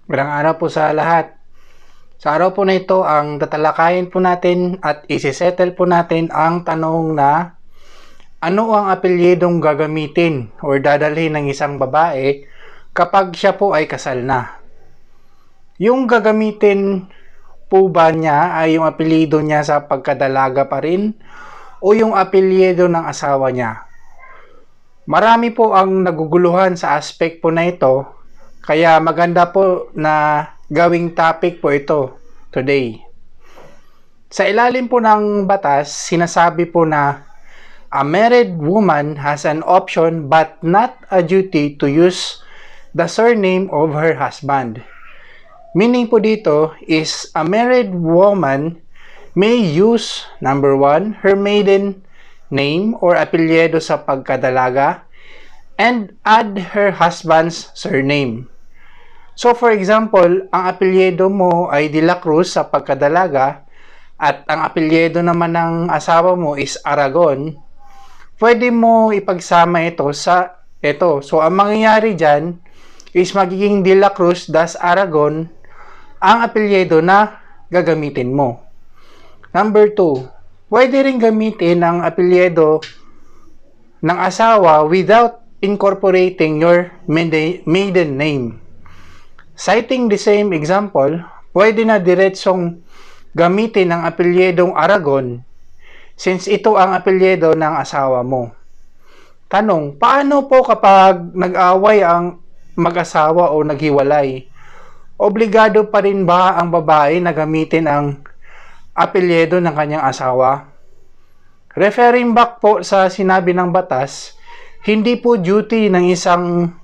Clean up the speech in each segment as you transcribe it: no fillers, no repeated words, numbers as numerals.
Magandang araw po sa lahat. Sa araw po na ito, ang tatalakayin po natin at isisettle po natin ang tanong na ano ang apelyedong gagamitin o dadalhin ng isang babae kapag siya po ay kasal na. Yung gagamitin po ba niya ay yung apelyido niya sa pagkadalaga pa rin o yung apelyido ng asawa niya? Marami po ang naguguluhan sa aspect po na ito, kaya maganda po na gawing topic po ito today. Sa ilalim po ng batas, sinasabi po na a married woman has an option but not a duty to use the surname of her husband. Meaning po dito is a married woman may use, number 1, her maiden name or apelyido sa pagkadalaga and add her husband's surname. So for example, ang apelyido mo ay De La Cruz sa pagkadalaga at ang apelyido naman ng asawa mo is Aragon, pwede mo ipagsama ito sa ito. So ang mangyayari dyan is magiging De La Cruz das Aragon ang apelyido na gagamitin mo. Number 2, pwede rin gamitin ang apelyido ng asawa without incorporating your maiden name. Citing the same example, pwede na diretsong gamitin ang apelyedong Aragon since ito ang apelyido ng asawa mo. Tanong, paano po kapag nag-away ang mag-asawa o naghiwalay? Obligado pa rin ba ang babae na gamitin ang apelyido ng kanyang asawa? Referring back po sa sinabi ng batas, hindi po duty ng isang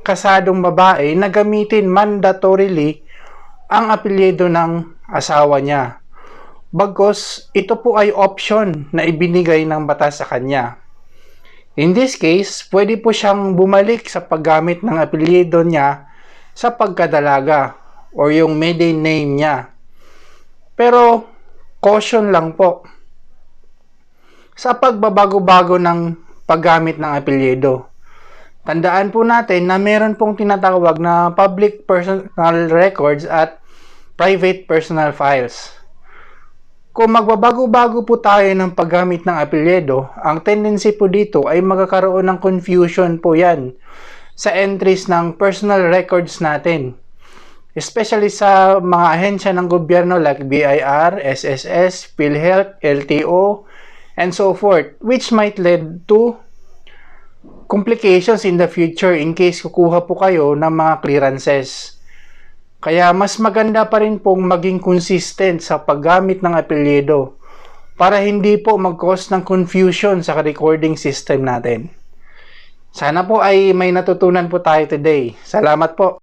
kasadong babae na gamitin mandatorily ang apelyido ng asawa niya. Bagkus, ito po ay option na ibinigay ng batas sa kanya. In this case, pwede po siyang bumalik sa paggamit ng apelyido niya sa pagkadalaga or yung maiden name niya. Pero, caution lang po sa pagbabago-bago ng paggamit ng apelyido. Tandaan po natin na meron pong tinatawag na public personal records at private personal files. Kung magbabago-bago po tayo ng paggamit ng apelyido, ang tendency po dito ay magkakaroon ng confusion po yan sa entries ng personal records natin. Especially sa mga ahensya ng gobyerno like BIR, SSS, PhilHealth, LTO, and so forth, which might lead to complications in the future in case kukuha po kayo ng mga clearances. Kaya mas maganda pa rin pong maging consistent sa paggamit ng apelyido para hindi po mag-cause ng confusion sa recording system natin. Sana po ay may natutunan po tayo today. Salamat po.